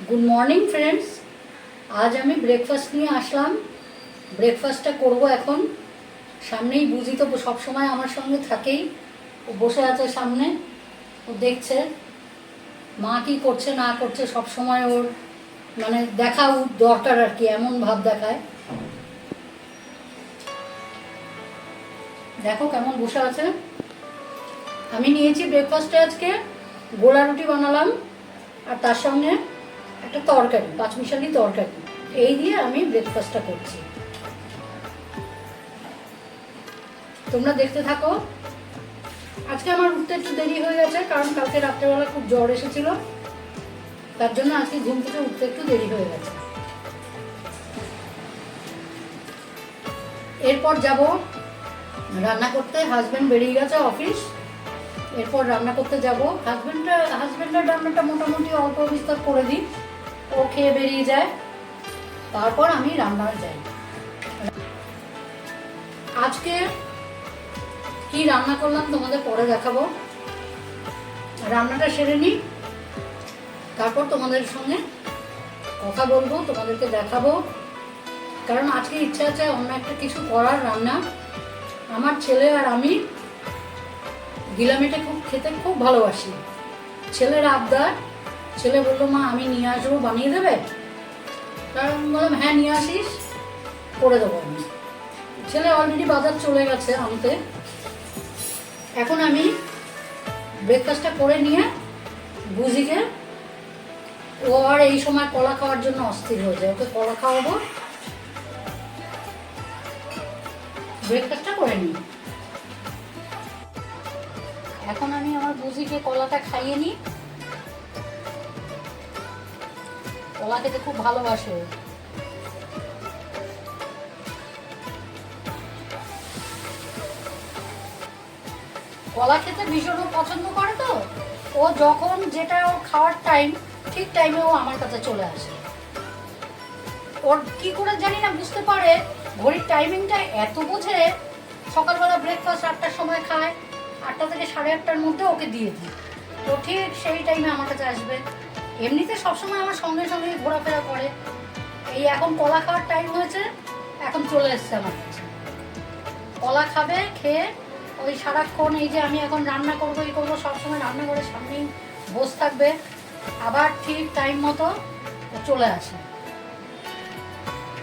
Good morning friends. আজ আমি breakfast নিয়ে আসলাম। ব্রেকফাস্টটা করব এখন। সামনেই বুঝি তো সবসময় আমার সঙ্গে থাকেই, ও বসে আছে সামনে, ও দেখছে মা কি করছে না করছে, সব সময় ওর মানে দেখা দরকার আর কি, এমন ভাব দেখায়। দেখো কেমন বসে আছে। আমি নিয়েছি ব্রেকফাস্টে আজকে গোলা রুটি বানালাম, আর তার সঙ্গে একটা তরকারি, পাঁচমিশালি তরকারি। এই দিয়ে আমি ব্রেকফাস্টটা করছি, তোমরা দেখতে থাকো। আজকে আমার উঠতে একটু দেরি হয়ে গেছে, কারণ কালকে রাত্রেবেলা খুব জ্বর এসেছিল, তার জন্য আজকে ঘুম থেকে উঠতে একটু দেরি হয়ে গেছে। এরপর যাব রান্না করতে। হাজব্যান্ড বেরিয়ে গেছে অফিস, এরপর রান্না করতে যাব। হাজব্যান্ডের রান্নাটা মোটামুটি অল্প বিস্তর করে দিই, ও খেয়ে বেরিয়ে যায়, তারপর আমি রান্নায় যাই। আজকে কি রান্না করলাম তোমাদের পরে দেখাবো। রান্নাটা সেরে নিই, তারপর তোমাদের সঙ্গে কথা বলবো, তোমাদেরকে দেখাবো। কারণ আজকে ইচ্ছা আছে অন্য একটা কিছু করার রান্না। আমার ছেলে আর আমি গিলামেটে খেতে খুব ভালোবাসি। ছেলের আবদার, ছেলে বললো মা আমি নিয়ে আসবো, বানিয়ে দেবে? কারণ বললাম হ্যাঁ নিয়ে আসিস, করে দেবো আমি। ছেলে অলরেডি বাজার চলে গেছে আনতে। এখন আমি ব্রেকফাস্টটা করে নিয়ে বুঝিকে, ও আর এই সময় কলা খাওয়ার জন্য অস্থির হয়ে যায়, ওকে কলা খাওয়াবো। ব্রেকফাস্টটা করে নিই। এখন আমি আমার বুঝিকে কলাটা খাইয়ে নিই। কলা খেতে খুব ভালোবাসে। কলা খেতে ভীষণ পছন্দ করে, তো ও যখন যেটা ওর খাওয়ার টাইম, ঠিক টাইমে ও আমার কাছে চলে আসে। ওর কি করে জানি না বুঝতে পারে, ঘড়ির টাইমিংটা এত বোঝে। সকালবেলা ব্রেকফাস্ট 8টার সময় খায়, 8টা থেকে 8:30টার মধ্যে ওকে দিয়ে দিই, তো ঠিক সেই টাইমে আমার কাছে আসবে। এমনিতে সবসময় আমার সঙ্গে সঙ্গে ঘোরাফেরা করে। এই এখন কলা খাওয়ার টাইম হয়েছে, এখন চলে এসছে আমার কাছে। কলা খাবে, খেয়ে ওই সারাক্ষণ এই যে আমি এখন রান্না করবো এই করবো, সবসময় রান্নাঘরের সামনেই বসে থাকবে। আবার ঠিক টাইম মতো চলে আসে।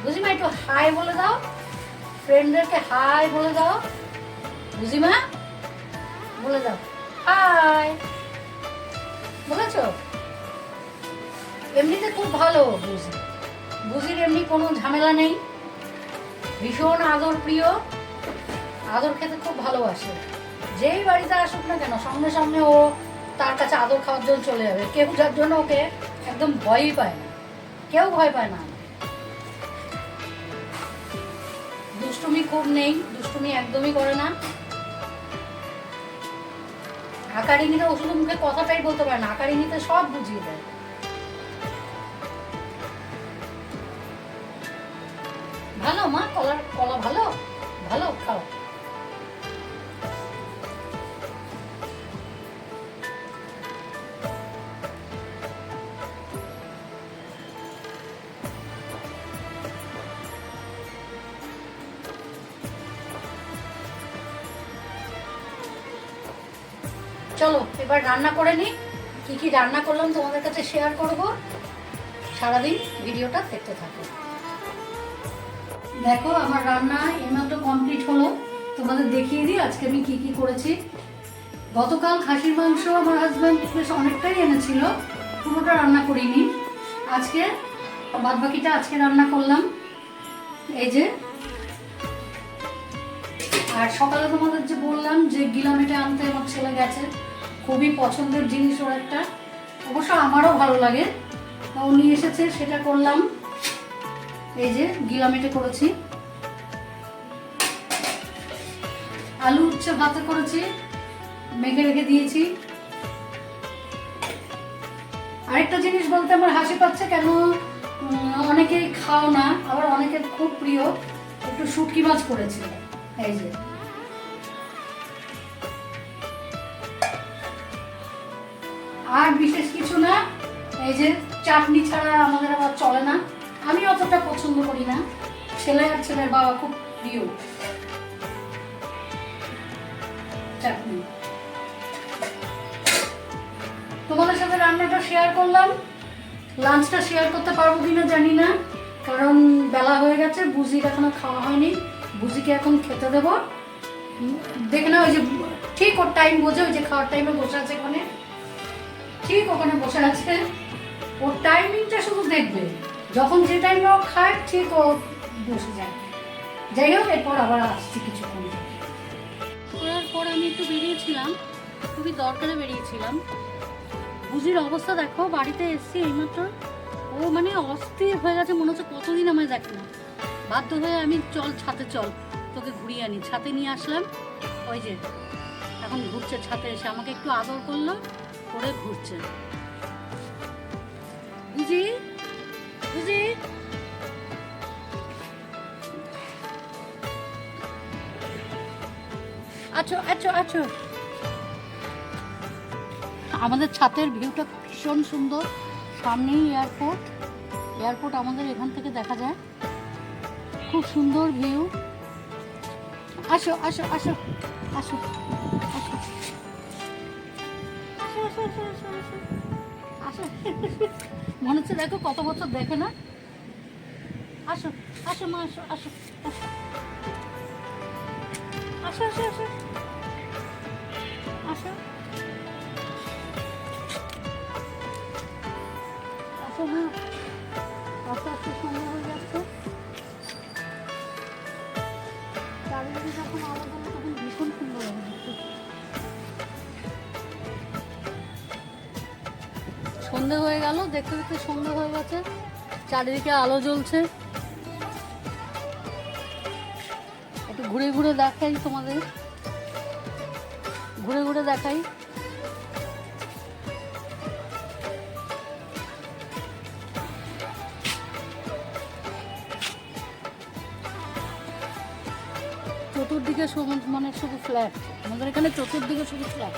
বুঝিমা একটু হাই বলে দাও, ফ্রেন্ডদেরকে হাই বলে দাও। বুঝিমা বলে দাও হাই, বলেছো? এমনিতে খুব ভালো বুঝির এমনি কোনো ঝামেলা নেই, ভীষণ আদর প্রিয়, আদর খেতে খুব ভালোবাসে। যেই বাড়িতে আসুক না কেন সামনে সামনে ও তার কাছে আদর খাওয়ার জন্য চলে যাবে। কেউ যার জন্য ওকে একদম ভয়ই পায় না, কেউ ভয় পায় না। দুষ্টুমি খুব নেই, দুষ্টুমি একদমই করে না। আকারিনীতে ও শুধু মুখে কথাটাই বলতে পারে না, আকারিনীতে সব বুঝিয়ে দেয়। ভালো মা, কলা ভালো ভালো খাও। চলো এবার রান্না করে নিই। কি কি রান্না করলাম তোমাদের কাছে শেয়ার করব। সারাদিন ভিডিওটা দেখতে থাকো। দেখো আমার রান্না এইমাত্র কমপ্লিট হলো, তোমাদের দেখিয়ে দিই আজকে আমি কি কি করেছি। গতকাল খাসির মাংস আমার হাজব্যান্ড বেশ অনেকটাই এনেছিল, পুরোটা রান্না করিনি। আজকে বাদবাকিটা আজকে রান্না করলাম। এই যে, আর সকালে তোমাদের যে বললাম যে গিলামেটে আনতে আমার ছেলে গেছে, খুবই পছন্দের জিনিস ওর একটা, অবশ্য আমারও ভালো লাগে, ও নিয়ে এসেছে, সেটা করলাম। এই যে গিলামেটে করেছি, আলু উচ্ছে ভাতে করেছি, মেখে রেখে দিয়েছি। আরেকটা জিনিস বলতে আমার হাসি পাচ্ছে, কেন অনেকেই খাও না, আবার অনেকের খুব প্রিয়, একটু শুটকি মাছ করেছি। এই যে আর বিশেষ কিছু না, এই যে চাটনি ছাড়া আমাদের আবার চলে না, আমি অতটা পছন্দ করি না, ছেলে আর ছেলের বাবা খুব প্রিয় চাটনি। তোমাদের সাথে রান্নাটা শেয়ার করলাম, লাঞ্চটা শেয়ার করতে পারবো কিনা জানি না, কারণ বেলা হয়ে গেছে, বুঝির এখনো খাওয়া হয়নি, বুঝিকে এখন খেতে দেবো। দেখে না ওই যে ঠিক ওর টাইম বোঝে, ওই যে খাওয়ার টাইমে বসে আছে ওখানে, ঠিক ওখানে বসে আছে, ওর টাইমিংটা শুধু দেখবে, যখন যে টাইমে ও খায় ঠিক ও বসে যায়। যাই হোক, এরপর আবার আসছি কিছুক্ষণ। করার পর আমি একটু বেরিয়েছিলাম, খুবই দরকারে বেরিয়েছিলাম। বুঝির অবস্থা দেখো, বাড়িতে এসছি এইমাত্র, ও মানে অস্থির হয়ে গেছে, মনে হচ্ছে কতদিন আমায় দেখো না। বাধ্য হয়ে আমি চল ছাদে চল, তোকে ঘুরিয়ে আনি, ছাদে নিয়ে আসলাম। ওই যে এখন ঘুরছে ছাদে এসে, আমাকে একটু আদর করলো, করে ঘুরছে। বুঝি বুঝি আচ্ছা আচ্ছা আচ্ছা। আমাদের ছাদের ভিউটা ভীষণ সুন্দর, সামনেই এয়ারপোর্ট, এয়ারপোর্ট আমাদের এখান থেকে দেখা যায়, খুব সুন্দর ভিউ। আসো আসো আসো আসো আসো আসো। মনে হচ্ছে দেখো কত বছর দেখে না। আসো আসো মা, আসো আসো আসো আসো আসো আসো আসো আসো মা, আস্তে আস্তে সন্ধ্যা হয়ে যাচ্ছে, চারিদিকে যখন আলো জ্বলে তখন ভীষণ সুন্দর লাগে দেখতে। সন্ধে হয়ে গেল, দেখতে দেখতে সন্ধে হয়ে গেছে, চারিদিকে আলো জ্বলছে। একটু ঘুরে ঘুরে দেখাই তোমাদের, ঘুরে ঘুরে দেখাই। চতুর্দিকে মানে শুধু ফ্ল্যাট, আমাদের এখানে চতুর্দিকে শুধু ফ্ল্যাট।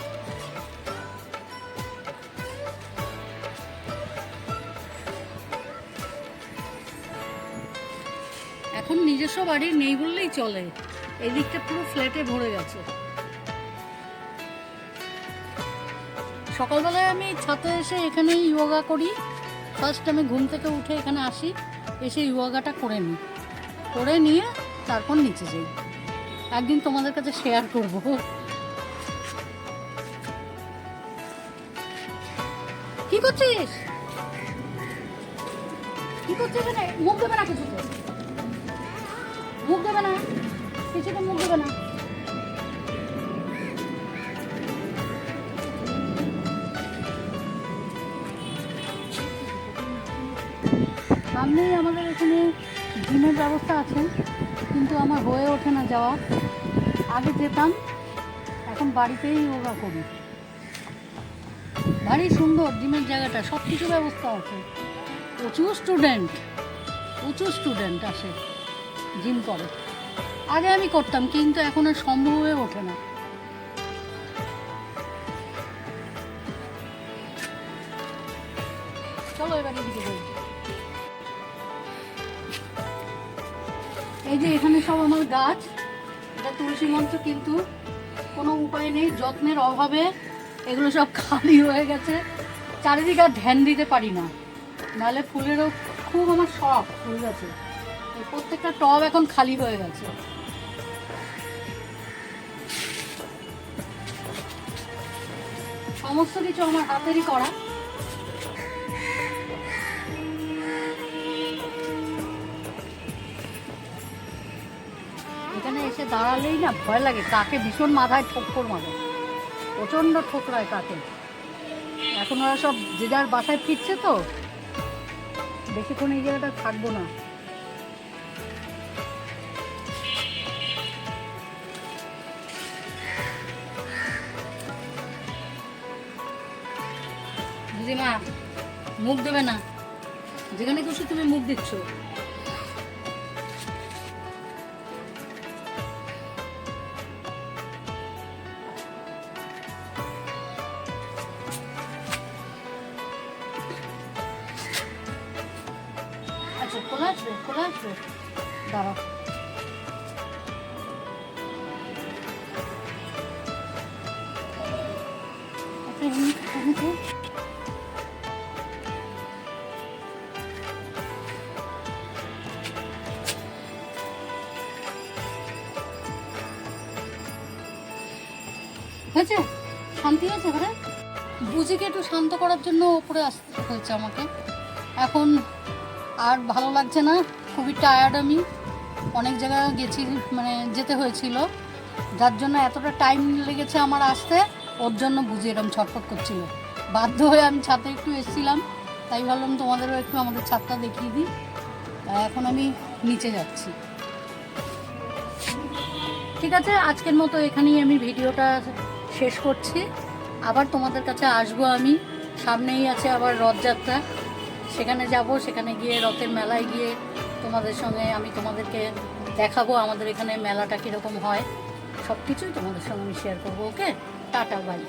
এখন নিজস্ব বাড়ি নেই বললেই চলে, এই দিকটা পুরো ফ্ল্যাটে ভরে গেছে। সকালবেলায় আমি ছাদে এসে এখানে ইয়োগা করি, ফার্স্ট আমি ঘুম থেকে উঠে এখানে আসি, এসে ইয়োগাটা করে নিই, করে নিয়ে তারপর নিচে যাই। একদিন তোমাদের কাছে শেয়ার করব। কি করছিস, কি করছিস? মুখ দেবে না, কিছুতে মুখ দেবে না, কিছুতে মুখ দেবে না। সামনেই আমাদের এখানে জিমের ব্যবস্থা আছে, কিন্তু আমার হয়ে ওঠে না যাওয়া। আগে যেতাম, এখন বাড়িতেই যোগা করি। ভারী সুন্দর জিমের জায়গাটা, সব কিছু ব্যবস্থা আছে, প্রচুর স্টুডেন্ট আসে জিম করে। আগে আমি করতাম, কিন্তু এখন আর সম্ভব হয়ে ওঠে না। চলো এবার এদিকে যাই। এই যে এখানে সব আমার গাছ, এটা তুলসী মঞ্চ, কিন্তু কোনো উপায় নেই, যত্নের অভাবে এগুলো সব খালি হয়ে গেছে, চারিদিকে আর ধ্যান দিতে পারি না, নাহলে ফুলেরও খুব আমার শখ ফুল গাছে। এই প্রত্যেকটা টব এখন খালি হয়ে গেছে। সমস্ত কিছু আমার হাতেরই করা। এখানে এসে দাঁড়ালেই না ভয় লাগে, কাকে ভীষণ মাথায় ঠোক্কর মারে, প্রচণ্ড ঠোকরায় কাকে। এখন ওরা সব যে যার বাসায় ফিরছে, তো বেশিক্ষণ এই জায়গাটা থাকবো না। দিদিমা মুখ দেবে না, যেখানে খুশি তুমি মুখ দিচ্ছ। চলে আসবে চলে আসবে, দাঁড়াও। হয়েছে, শান্তি হয়েছে এবারে। বুঝিকে একটু শান্ত করার জন্য ওপরে আসতে হয়েছে আমাকে। এখন আর ভালো লাগছে না, খুবই টায়ার্ড আমি, অনেক জায়গায় গেছি, মানে যেতে হয়েছিল, যার জন্য এতটা টাইম লেগেছে আমার আসতে। ওর জন্য বুঝি এরকম ছটফট করছিল, বাধ্য হয়ে আমি ছাদে একটু এসেছিলাম, তাই ভাবলাম তোমাদেরও একটু আমাদের ছাদটা দেখিয়ে দিই। এখন আমি নিচে যাচ্ছি। ঠিক আছে, আজকের মতো এখানেই আমি ভিডিওটা শেষ করছি। আবার তোমাদের কাছে আসবো আমি, সামনেই আছে আবার রথযাত্রা, সেখানে যাব, সেখানে গিয়ে রথের মেলায় গিয়ে তোমাদের সঙ্গে আমি তোমাদেরকে দেখাবো আমাদের এখানে মেলাটা কীরকম হয়, সব কিছুই তোমাদের সঙ্গে আমি শেয়ার করবো। ওকে, টাটা, বাই।